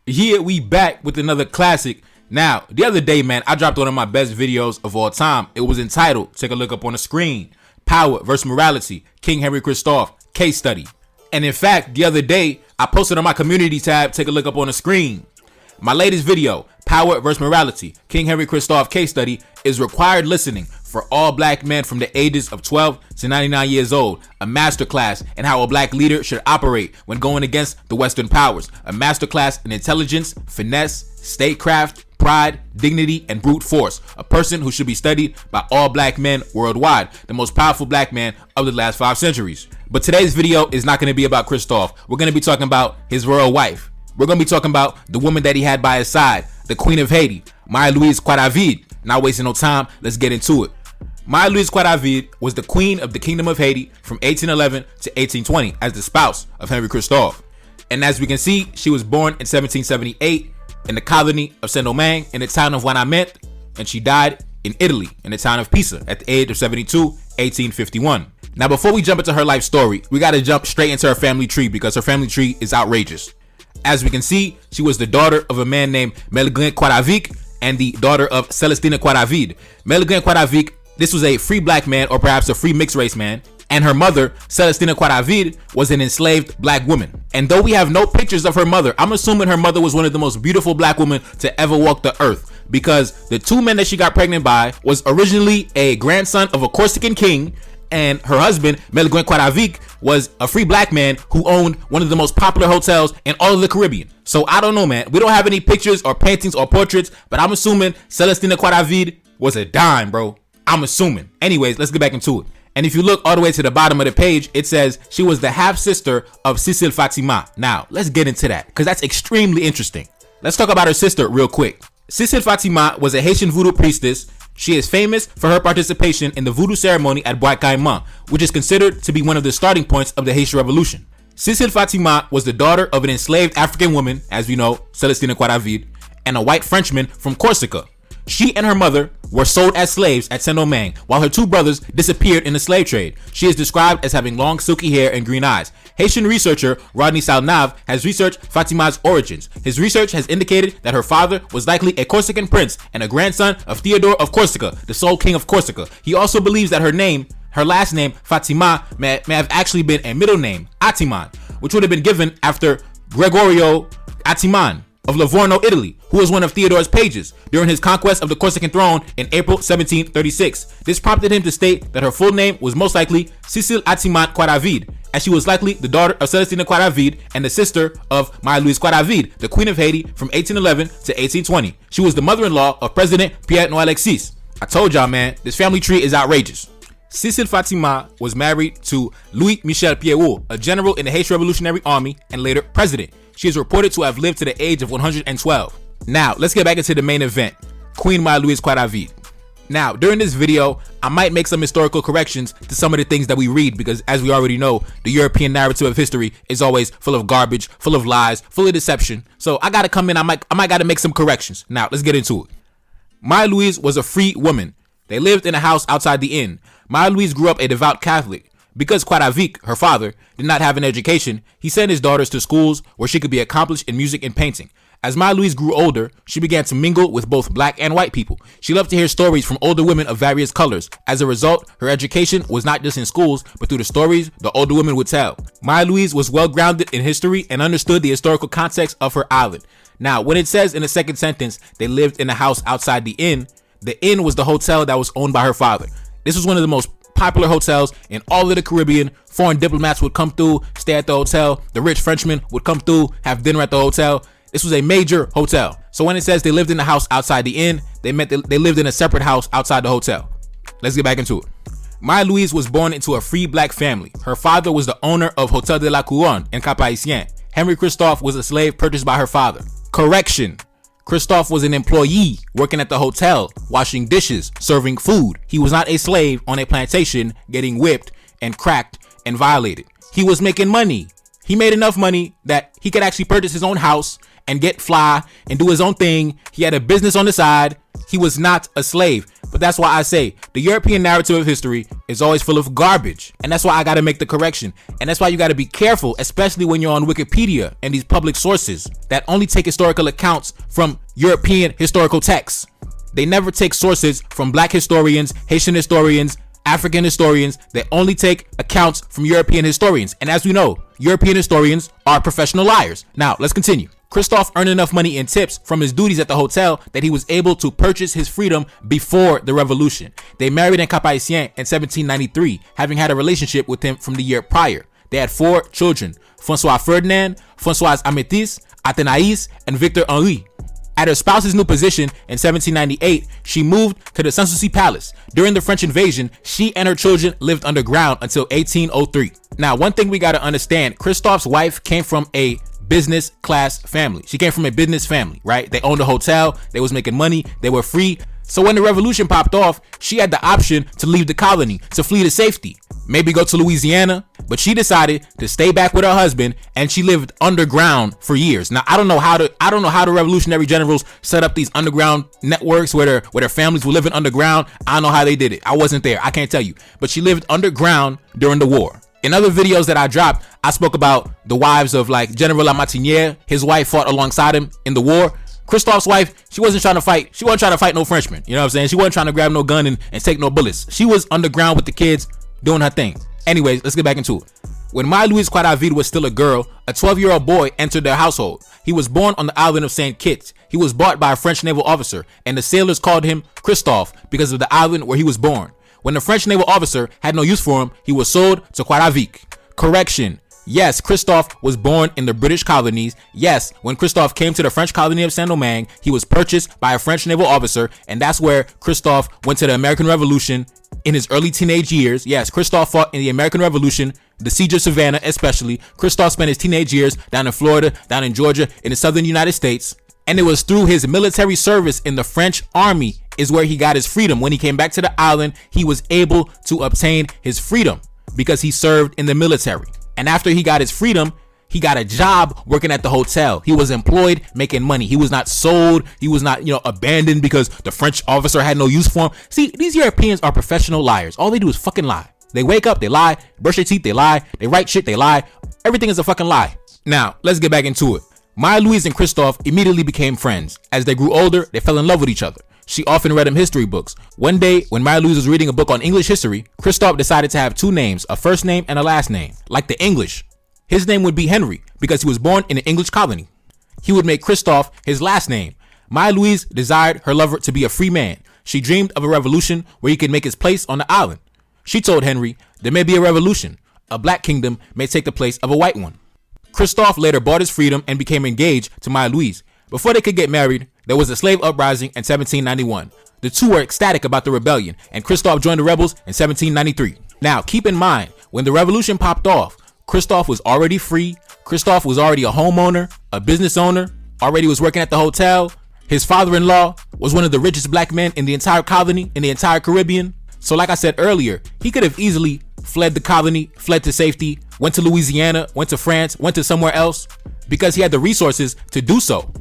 Yeah, we back with another classic. Now, the other day, man, I dropped one of my best videos of all time. It was entitled, take a look up on the screen, Power versus Morality, King Henri Christophe, Case Study. And in fact, the other day, I posted on my community tab, take a look up on the screen. My latest video, Power versus Morality, King Henri Christophe, Case Study, is required listening for all black men from the ages of 12 to 99 years old. A masterclass in how a black leader should operate when going against the Western powers. A masterclass in intelligence, finesse, statecraft, pride, dignity, and brute force. A person who should be studied by all black men worldwide. The most powerful black man of the last 5 centuries. But today's video is not going to be about Christophe. We're going to be talking about his royal wife. We're going to be talking about the woman that he had by his side, the Queen of Haiti, Marie-Louise Coidavid. Not wasting no time, let's get into it. Marie-Louise Coidavid was the Queen of the Kingdom of Haiti from 1811 to 1820 as the spouse of Henri Christophe. And as we can see, she was born in 1778 in the colony of Saint-Domingue in the town of Wanament, and she died in Italy in the town of Pisa at the age of 72, 1851. Now, before we jump into her life story, we got to jump straight into her family tree because her family tree is outrageous. As we can see, she was the daughter of a man named Marie-Louise Coidavid and the daughter of Celestina Coidavid. Marie-Louise Coidavid, this was a free black man or perhaps a free mixed race man, and her mother, Celestina Coidavid, was an enslaved black woman. And though we have no pictures of her mother, I'm assuming her mother was one of the most beautiful black women to ever walk the earth, because the 2 men that she got pregnant by was originally a grandson of a Corsican king, and her husband, Marie-Louise Coidavid, was a free black man who owned one of the most popular hotels in all of the Caribbean. So I don't know, man. We don't have any pictures or paintings or portraits, but I'm assuming Celestina Coidavid was a dime, bro. I'm assuming. Anyways, let's get back into it. And if you look all the way to the bottom of the page, it says she was the half-sister of Cécile Fatima. Now, let's get into that, because that's extremely interesting. Let's talk about her sister real quick. Cécile Fatima was a Haitian voodoo priestess. She is famous for her participation in the voodoo ceremony at Bois Caïman, which is considered to be one of the starting points of the Haitian Revolution. Cécile Fatima was the daughter of an enslaved African woman, as we know, Celestina Coidavid, and a white Frenchman from Corsica. She and her mother were sold as slaves at Saint-Domingue, while her 2 brothers disappeared in the slave trade. She is described as having long silky hair and green eyes. Haitian researcher Rodney Salnave has researched Fatima's origins. His research has indicated that her father was likely a Corsican prince and a grandson of Theodore of Corsica, the sole king of Corsica. He also believes that her last name, Fatima, may have actually been a middle name, Atiman, which would have been given after Gregorio Atiman of Livorno, Italy, who was one of Theodore's pages during his conquest of the Corsican throne in April 1736. This prompted him to state that her full name was most likely Cécile Atiman Coidavid, as she was likely the daughter of Celestina Coidavid and the sister of Marie-Louise Coidavid, the Queen of Haiti from 1811 to 1820. She was the mother-in-law of President Pierre Alexis. I told y'all, man, this family tree is outrageous. Cécile Fatima was married to Louis Michel Pierrot, a general in the Haitian Revolutionary Army and later president. She is reported to have lived to the age of 112. Now, let's get back into the main event, Queen Marie-Louise Coidavid. Now, during this video, I might make some historical corrections to some of the things that we read because, as we already know, the European narrative of history is always full of garbage, full of lies, full of deception. So I gotta come in, I might gotta make some corrections. Now, let's get into it. Marie-Louise was a free woman. They lived in a house outside the inn. Marie-Louise grew up a devout Catholic. Because Coidavid, her father, did not have an education, he sent his daughters to schools where she could be accomplished in music and painting. As Marie-Louise grew older, she began to mingle with both black and white people. She loved to hear stories from older women of various colors. As a result, her education was not just in schools, but through the stories the older women would tell. Marie-Louise was well grounded in history and understood the historical context of her island. Now, when it says in the second sentence, they lived in a house outside the inn was the hotel that was owned by her father. This was one of the most popular hotels in all of the Caribbean. Foreign diplomats would come through, stay at the hotel. The rich Frenchmen would come through, have dinner at the hotel. This was a major hotel. So when it says they lived in the house outside the inn, they meant they lived in a separate house outside the hotel. Let's get back into it. Marie-Louise was born into a free black family. Her father was the owner of Hotel de la Couronne in Cap-Haïtien. Henri Christophe was a slave purchased by her father. Correction. Christophe was an employee working at the hotel, washing dishes, serving food. He was not a slave on a plantation getting whipped and cracked and violated. He was making money. He made enough money that he could actually purchase his own house and get fly and do his own thing. He had a business on the side. He was not a slave. But that's why I say the European narrative of history is always full of garbage. And that's why I gotta make the correction. And that's why you gotta be careful, especially when you're on Wikipedia and these public sources that only take historical accounts from European historical texts. They never take sources from Black historians, Haitian historians, African historians. They only take accounts from European historians. And as we know, European historians are professional liars. Now, let's continue. Kristoff earned enough money in tips from his duties at the hotel that he was able to purchase his freedom before the revolution. They married in Cap-Haïtien in 1793, having had a relationship with him from the year prior. They had 4 children, François Ferdinand, Françoise Amétis, Athénaïs, and Victor Henri. At her spouse's new position in 1798, she moved to the Sanssouci Palace. During the French invasion, she and her children lived underground until 1803. Now, one thing we got to understand, Kristoff's wife came from a business class family. She came from a business family, right? They owned a hotel, they was making money, they were free. So when the revolution popped off, she had the option to leave the colony, to flee to safety, maybe go to Louisiana, but she decided to stay back with her husband, and she lived underground for years. Now, I don't know how the revolutionary generals set up these underground networks where their families were living underground. I don't know how they did it. I wasn't there. I can't tell you. But she lived underground during the war. In other videos that I dropped, I spoke about the wives of like General Lamartiniere. His wife fought alongside him in the war. Kristoff's wife, she wasn't trying to fight. She wasn't trying to fight no Frenchman. You know what I'm saying? She wasn't trying to grab no gun and take no bullets. She was underground with the kids doing her thing. Anyways, let's get back into it. When Marie-Louise Coidavid was still a girl, a 12-year-old boy entered their household. He was born on the island of St. Kitts. He was bought by a French naval officer, and the sailors called him Christophe because of the island where he was born. When the French naval officer had no use for him, he was sold to Coidavid. Correction. Yes, Kristoff was born in the British colonies. Yes, when Kristoff came to the French colony of Saint-Domingue, he was purchased by a French naval officer, and that's where Kristoff went to the American Revolution in his early teenage years. Yes, Kristoff fought in the American Revolution, the siege of Savannah especially. Kristoff spent his teenage years down in Florida, down in Georgia, in the southern United States, and it was through his military service in the French army is where he got his freedom. When he came back to the island, he was able to obtain his freedom because he served in the military. And after he got his freedom, he got a job working at the hotel. He was employed, making money. He was not sold. He was not, abandoned because the French officer had no use for him. See, these Europeans are professional liars. All they do is fucking lie. They wake up, they lie. Brush their teeth, they lie. They write shit, they lie. Everything is a fucking lie. Now, let's get back into it. Marie-Louise and Kristoff immediately became friends. As they grew older, they fell in love with each other. She often read him history books. One day, when Marie-Louise was reading a book on English history, Kristoff decided to have 2 names, a first name and a last name, like the English. His name would be Henry because he was born in an English colony. He would make Kristoff his last name. Marie-Louise desired her lover to be a free man. She dreamed of a revolution where he could make his place on the island. She told Henry, there may be a revolution. A black kingdom may take the place of a white one. Kristoff later bought his freedom and became engaged to Marie-Louise. Before they could get married, there was a slave uprising in 1791. The two were ecstatic about the rebellion, and Kristoff joined the rebels in 1793. Now, keep in mind, when the revolution popped off, Kristoff was already free. Kristoff was already a homeowner, a business owner, already was working at the hotel. His father-in-law was one of the richest black men in the entire colony, in the entire Caribbean. So like I said earlier, he could have easily fled the colony, fled to safety, went to Louisiana, went to France, went to somewhere else, because he had the resources to do so.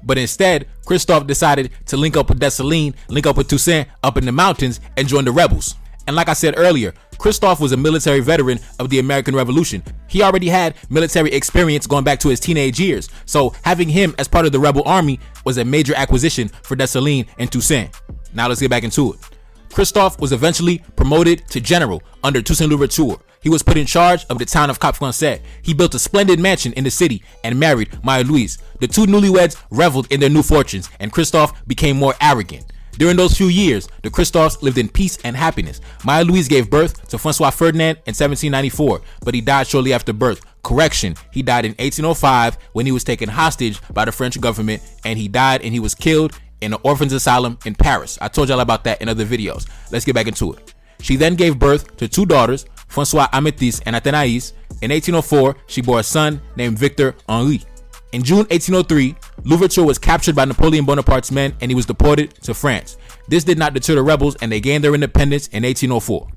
But instead, Kristoff decided to link up with Dessalines, link up with Toussaint up in the mountains, and join the rebels. And like I said earlier, Kristoff was a military veteran of the American Revolution. He already had military experience going back to his teenage years. So having him as part of the rebel army was a major acquisition for Dessalines and Toussaint. Now let's get back into it. Kristoff was eventually promoted to general under Toussaint Louverture. He was put in charge of the town of Cap Français. He built a splendid mansion in the city and married Marie-Louise. The two newlyweds reveled in their new fortunes, and Kristoff became more arrogant. During those few years, the Kristoffs lived in peace and happiness. Marie-Louise gave birth to François Ferdinand in 1794, but he died shortly after birth. Correction, he died in 1805 when he was taken hostage by the French government, and he died and he was killed in an orphan's asylum in Paris. I told y'all about that in other videos. Let's get back into it. She then gave birth to 2 daughters, François Amétis and Athénaïs. In 1804, she bore a son named Victor Henri. In June 1803, Louverture was captured by Napoleon Bonaparte's men and he was deported to France. This did not deter the rebels and they gained their independence in 1804.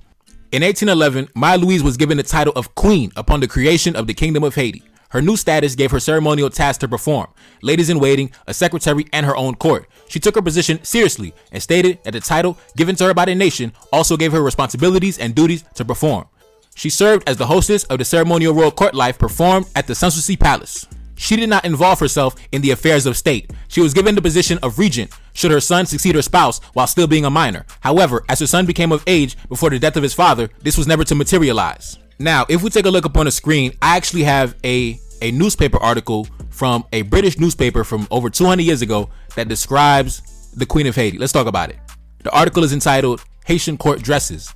In 1811, Marie-Louise was given the title of Queen upon the creation of the Kingdom of Haiti. Her new status gave her ceremonial tasks to perform, ladies-in-waiting, a secretary, and her own court. She took her position seriously and stated that the title given to her by the nation also gave her responsibilities and duties to perform. She served as the hostess of the ceremonial royal court life performed at the Sanssouci Palace. She did not involve herself in the affairs of state. She was given the position of regent should her son succeed her spouse while still being a minor. However, as her son became of age before the death of his father, this was never to materialize. Now, if we take a look up on the screen, I actually have a newspaper article from a British newspaper from over 200 years ago that describes the Queen of Haiti. Let's talk about it. The article is entitled Haitian Court Dresses.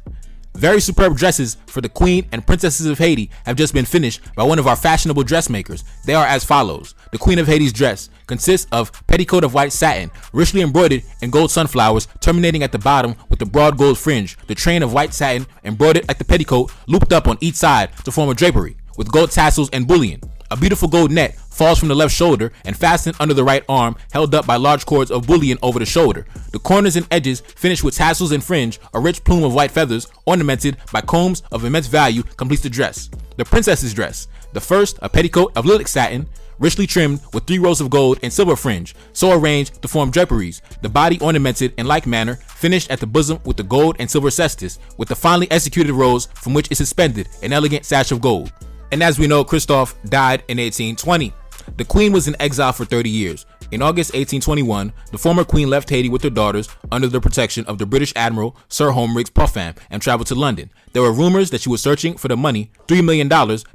Very superb dresses for the Queen and Princesses of Haiti have just been finished by one of our fashionable dressmakers. They are as follows. The Queen of Haiti's dress consists of petticoat of white satin, richly embroidered in gold sunflowers, terminating at the bottom with a broad gold fringe. The train of white satin embroidered like the petticoat, looped up on each side to form a drapery, with gold tassels and bullion. A beautiful gold net falls from the left shoulder and fastened under the right arm, held up by large cords of bullion over the shoulder. The corners and edges finished with tassels and fringe. A rich plume of white feathers, ornamented by combs of immense value, completes the dress. The princess's dress. The first, a petticoat of lilac satin, richly trimmed with 3 rows of gold and silver fringe, so arranged to form draperies. The body ornamented in like manner, finished at the bosom with the gold and silver cestus, with the finely executed rows from which is suspended an elegant sash of gold. And as we know, Kristoff died in 1820. The Queen was in exile for 30 years. In August 1821, the former Queen left Haiti with her daughters under the protection of the British Admiral Sir Henri Christophe and traveled to London. There were rumors that she was searching for the money, $3 million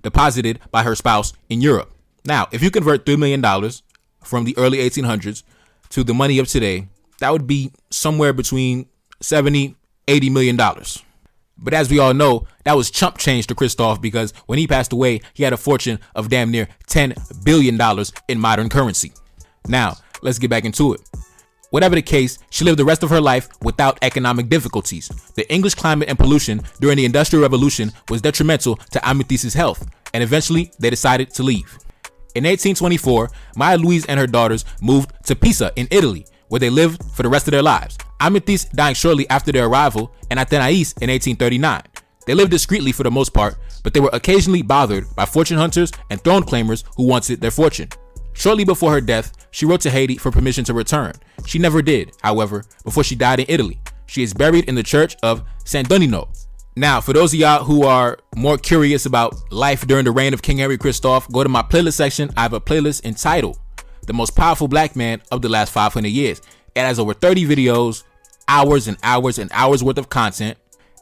deposited by her spouse in Europe. Now, if you convert $3 million from the early 1800s to the money of today, that would be somewhere between $70, $80 million. But as we all know, that was chump change to Kristoff because when he passed away, he had a fortune of damn near $10 billion in modern currency. Now, let's get back into it. Whatever the case, she lived the rest of her life without economic difficulties. The English climate and pollution during the Industrial Revolution was detrimental to Marie-Louise's health, and eventually they decided to leave. In 1824, Marie-Louise and her daughters moved to Pisa in Italy, where they lived for the rest of their lives. Marie-Louise dying shortly after their arrival in Athens in 1839. They lived discreetly for the most part, but they were occasionally bothered by fortune hunters and throne claimers who wanted their fortune. Shortly before her death, she wrote to Haiti for permission to return. She never did, however, before she died in Italy. She is buried in the church of Saint Donino. Now, for those of y'all who are more curious about life during the reign of King Henri Christophe, go to my playlist section. I have a playlist entitled The Most Powerful Black Man of the Last 500 Years. It has over 30 videos, hours and hours and hours worth of content.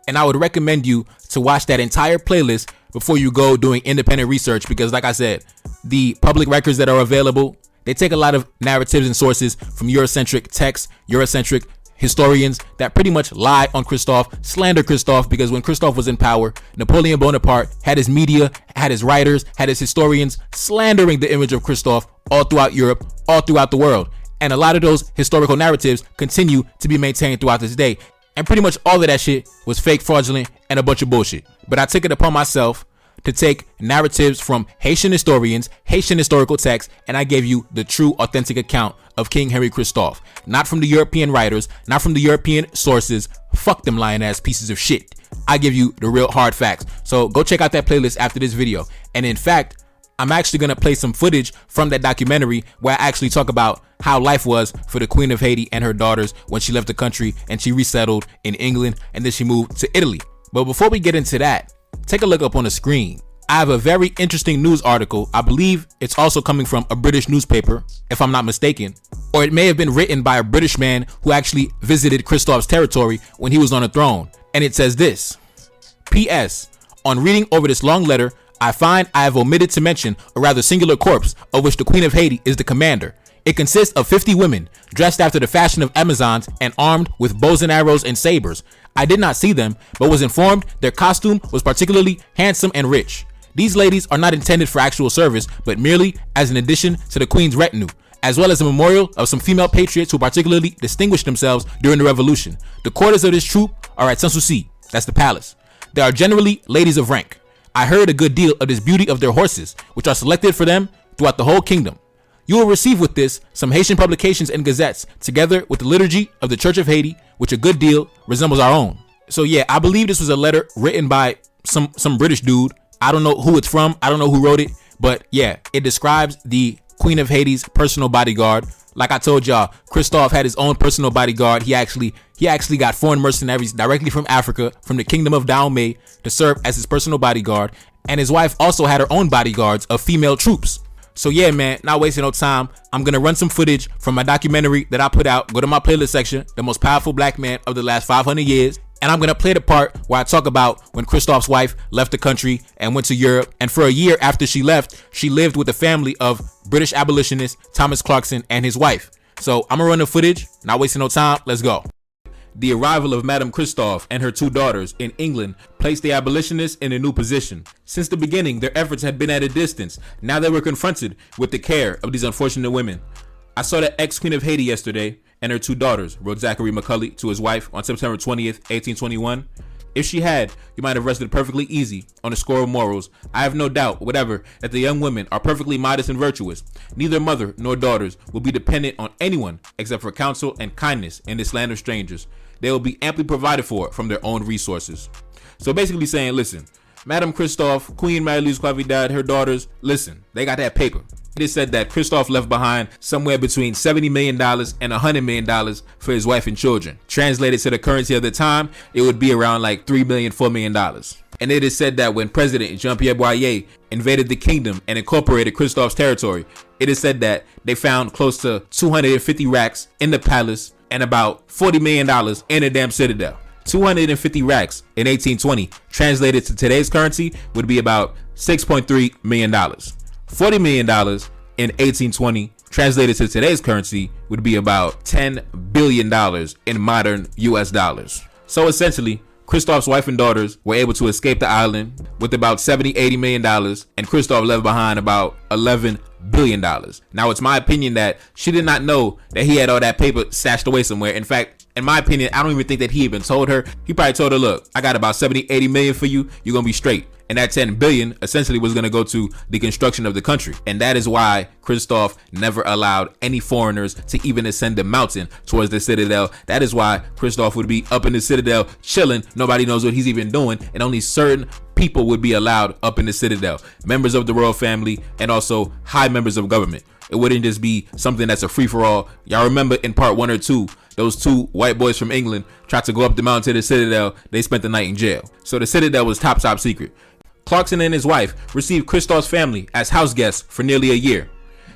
And I would recommend you to watch that entire playlist before you go doing independent research because, like I said, the public records that are available, they take a lot of narratives and sources from Eurocentric texts, Eurocentric historians that pretty much lie on Kristoff, slander Kristoff, because when Kristoff was in power, Napoleon Bonaparte had his media, had his writers, had his historians slandering the image of Kristoff all throughout Europe, all throughout the world. And a lot of those historical narratives continue to be maintained throughout this day. And pretty much all of that shit was fake, fraudulent, and a bunch of bullshit. But I took it upon myself to take narratives from Haitian historians, Haitian historical texts, and I gave you the true, authentic account of King Henri Christophe. Not from the European writers, not from the European sources. Fuck them lying ass pieces of shit. I give you the real hard facts. So go check out that playlist after this video. And in fact, I'm actually going to play some footage from that documentary where I actually talk about how life was for the Queen of Haiti and her daughters when she left the country and she resettled in England and then she moved to Italy. But before we get into that, take a look up on the screen. I have a very interesting news article. I believe it's also coming from a British newspaper, if I'm not mistaken. Or it may have been written by a British man who actually visited Kristoff's territory when he was on the throne. And it says this: P.S. On reading over this long letter, I find I have omitted to mention a rather singular corpse of which the Queen of Haiti is the commander. It consists of 50 women, dressed after the fashion of Amazons and armed with bows and arrows and sabers. I did not see them, but was informed their costume was particularly handsome and rich. These ladies are not intended for actual service, but merely as an addition to the Queen's retinue, as well as a memorial of some female patriots who particularly distinguished themselves during the Revolution. The quarters of this troop are at Sanssouci, that's the palace. They are generally ladies of rank. I heard a good deal of this beauty of their horses, which are selected for them throughout the whole kingdom. You will receive with this some Haitian publications and gazettes, together with the liturgy of the Church of Haiti, which a good deal resembles our own. So yeah, I believe this was a letter written by some British dude. I don't know who it's from. I don't know who wrote it, But yeah, it describes the Queen of Haiti's personal bodyguard. Like I told y'all, Kristoff had his own personal bodyguard. He actually got foreign mercenaries directly from Africa, from the kingdom of Dahomey, to serve as his personal bodyguard. And his wife also had her own bodyguards of female troops. So yeah, man, not wasting no time. I'm gonna run some footage from my documentary that I put out. Go to my playlist section, The Most Powerful Black Man of the Last 500 Years. And I'm gonna play the part where I talk about when Kristoff's wife left the country and went to Europe. And for a year after she left, she lived with the family of British abolitionist Thomas Clarkson and his wife. So I'm gonna run the footage, not wasting no time. Let's go. The arrival of Madame Kristoff and her two daughters in England placed the abolitionists in a new position. Since the beginning, their efforts had been at a distance. Now they were confronted with the care of these unfortunate women. I saw the ex-Queen of Haiti yesterday and her two daughters, wrote Zachary Macaulay to his wife on September 20th, 1821. If she had, you might have rested perfectly easy on the score of morals. I have no doubt, whatever, that the young women are perfectly modest and virtuous. Neither mother nor daughters will be dependent on anyone except for counsel and kindness in this land of strangers. They will be amply provided for from their own resources. So basically saying, listen, Madame Kristoff, Queen Marie-Louise Coidavid, her daughters, listen, they got that paper. It is said that Kristoff left behind somewhere between $70 million and $100 million for his wife and children. Translated to the currency of the time, it would be around like $3 million, $4 million. And it is said that when President Jean-Pierre Boyer invaded the kingdom and incorporated Kristoff's territory, it is said that they found close to 250 racks in the palace and about $40 million in a damn citadel. 250 racks in 1820, translated to today's currency, would be about $6.3 million. $40 million in 1820, translated to today's currency, would be about $10 billion in modern US dollars. So essentially, Kristoff's wife and daughters were able to escape the island with about $70-80 million, and Kristoff left behind about $11 billion. Now, it's my opinion that she did not know that he had all that paper stashed away somewhere. In fact, in my opinion, I don't even think that he even told her. He probably told her, look, I got about 70-80 million for you. You're going to be straight. And that 10 billion essentially was going to go to the construction of the country. And that is why Kristoff never allowed any foreigners to even ascend the mountain towards the citadel. That is why Kristoff would be up in the citadel chilling. Nobody knows what he's even doing. And only certain people would be allowed up in the citadel. Members of the royal family and also high members of government. It wouldn't just be something that's a free-for-all. Y'all remember in part 1 or 2, those two white boys from England tried to go up the mountain to the citadel. They spent the night in jail. So the citadel was top secret. Clarkson and his wife received Kristoff's family as house guests for nearly a year.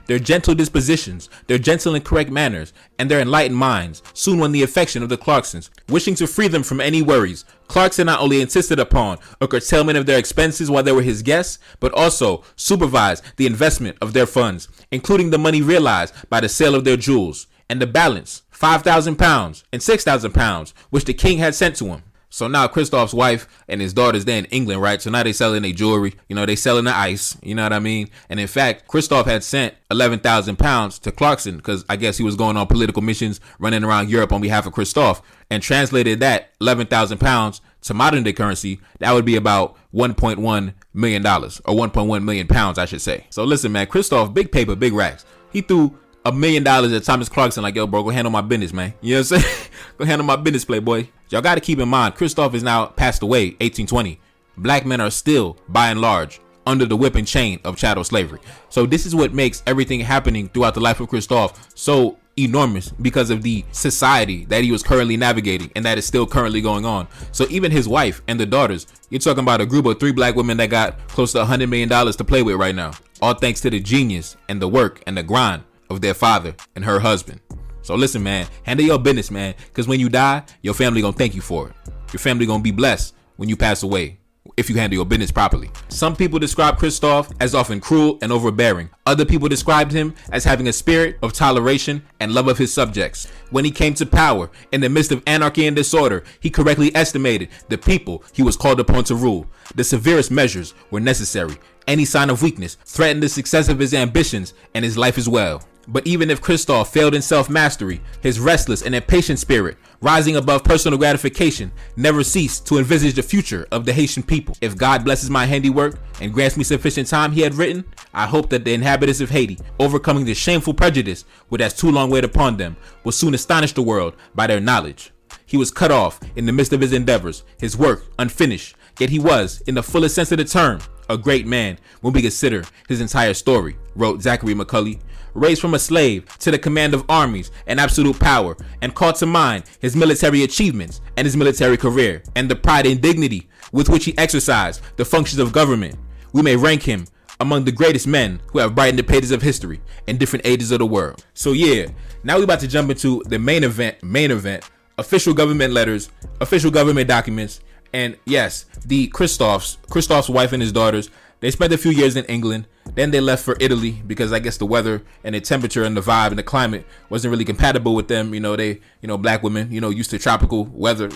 Their gentle dispositions, their gentle and correct manners, and their enlightened minds soon won the affection of the Clarksons. Wishing to free them from any worries, Clarkson not only insisted upon a curtailment of their expenses while they were his guests, but also supervised the investment of their funds, including the money realized by the sale of their jewels, and the balance, £5,000 and £6,000, which the king had sent to him. So now Kristoff's wife and his daughters, they're in England, right? So now they selling their jewelry, they selling the ice, you know what I mean? And in fact, Kristoff had sent £11,000 to Clarkson because I guess he was going on political missions running around Europe on behalf of Kristoff, and translated that £11,000 to modern day currency, that would be about $1.1 million or 1.1 million pounds, I should say. So listen, man, Kristoff, big paper, big racks. He threw $1 million at Thomas Clarkson, like, yo, bro, go handle my business, man. You know what I'm saying? Go handle my business, playboy. Y'all got to keep in mind, Kristoff is now passed away, 1820. Black men are still, by and large, under the whip and chain of chattel slavery. So this is what makes everything happening throughout the life of Kristoff so enormous, because of the society that he was currently navigating and that is still currently going on. So even his wife and the daughters, you're talking about a group of 3 black women that got close to $100 million to play with right now. All thanks to the genius and the work and the grind of their father and her husband. So listen, man, handle your business, man, because when you die, your family gonna thank you for it. Your family gonna be blessed when you pass away, if you handle your business properly. Some people describe Kristoff as often cruel and overbearing. Other people described him as having a spirit of toleration and love of his subjects. When he came to power, in the midst of anarchy and disorder, he correctly estimated the people he was called upon to rule. The severest measures were necessary. Any sign of weakness threatened the success of his ambitions and his life as well. But even if Kristoff failed in self-mastery, his restless and impatient spirit, rising above personal gratification, never ceased to envisage the future of the Haitian people. If God blesses my handiwork and grants me sufficient time, he had written, I hope that the inhabitants of Haiti, overcoming the shameful prejudice which has too long weighed upon them, will soon astonish the world by their knowledge. He was cut off in the midst of his endeavors, his work unfinished, Yet he was, in the fullest sense of the term, a great man when we consider his entire story, wrote Zachary Macaulay. Raised from a slave to the command of armies and absolute power, and called to mind his military achievements and his military career, and the pride and dignity with which he exercised the functions of government, we may rank him among the greatest men who have brightened the pages of history in different ages of the world. So yeah, now we're about to jump into the main event, official government letters, official government documents, and yes, the Christoph's wife and his daughters, they spent a few years in England. Then they left for Italy because I guess the weather and the temperature and the vibe and the climate wasn't really compatible with them. Black women, used to tropical weather,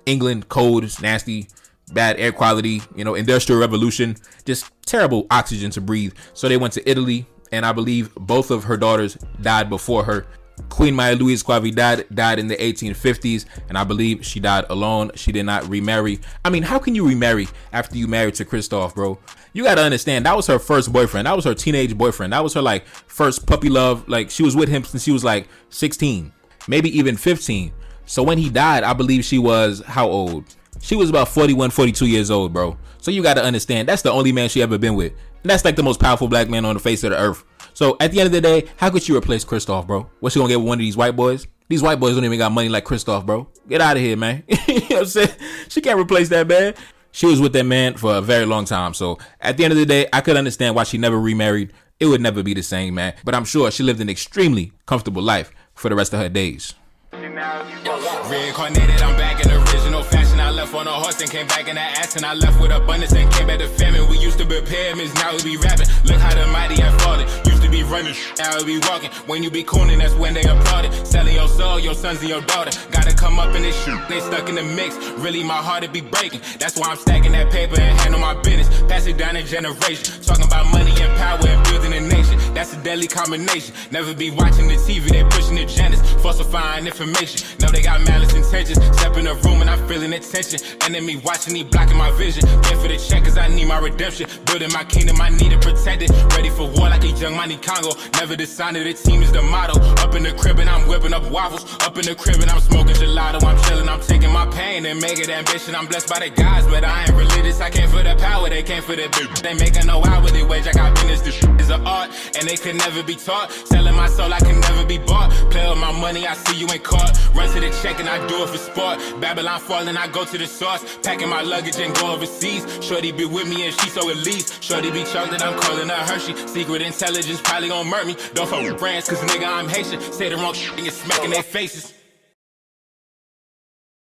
England, cold, it's nasty, bad air quality, industrial revolution, just terrible oxygen to breathe. So they went to Italy, and I believe both of her daughters died before her. Queen Marie-Louise Coidavid died in the 1850s, and I believe she died alone. She did not remarry. I mean, how can you remarry after you married to Christophe, bro? You gotta understand, that was her first boyfriend. That was her teenage boyfriend. That was her first puppy love. She was with him since she was 16, maybe even 15. So when he died, I believe she was how old? She was about 41, 42 years old, bro. So you gotta understand, that's the only man she ever been with. And that's the most powerful black man on the face of the earth. So at the end of the day, how could you replace Christophe, bro? What's she gonna get with one of these white boys? These white boys don't even got money like Christophe, bro. Get out of here, man. You know what I'm saying? She can't replace that man. She was with that man for a very long time. So at the end of the day, I could understand why she never remarried. It would never be the same, man. But I'm sure she lived an extremely comfortable life for the rest of her days. Reincarnated, I'm back in original fashion. I left on a horse and came back in the ass, and I left with abundance and came back to famine. We used to be pyramids, now we be rapping. Look how the mighty have fallen. Used to be running, now we be walking. When you be cooning, that's when they applauded. Selling your soul, your sons and your daughter. Gotta come up in this shit, they stuck in the mix. Really, my heart it be breaking. That's why I'm stacking that paper and handle my business. Pass it down in generation. Talking about money and power and building a nation. That's a deadly combination. Never be watching the TV, they pushing agendas, falsifying information. No, they got malice intentions. Step in the room and I'm feeling the tension. Enemy watching, he blocking my vision. Paying for the check cause I need my redemption. Building my kingdom, I need it protected. Ready for war like a young Money Congo. Never decided the team is the motto. Up in the crib and I'm whipping up waffles. Up in the crib and I'm smoking gelato. I'm chilling, I'm taking my pain and make it ambition. I'm blessed by the gods, but I ain't religious. I came for the power, they came for the bitch. They making no hourly wage, I got business. This shit is an art and they could never be taught. Selling my soul, I can never be bought. Play with my money, I see you ain't caught. Run to the check and I do it for sport. Babylon falling, I go to the source. Packing my luggage and go overseas. Shorty be with me and she so elite. Shorty be chocolate, I'm calling her Hershey. Secret intelligence probably gon' murk me. Don't fuck with brands cause nigga I'm Haitian. Say the wrong shit and you're smacking their faces.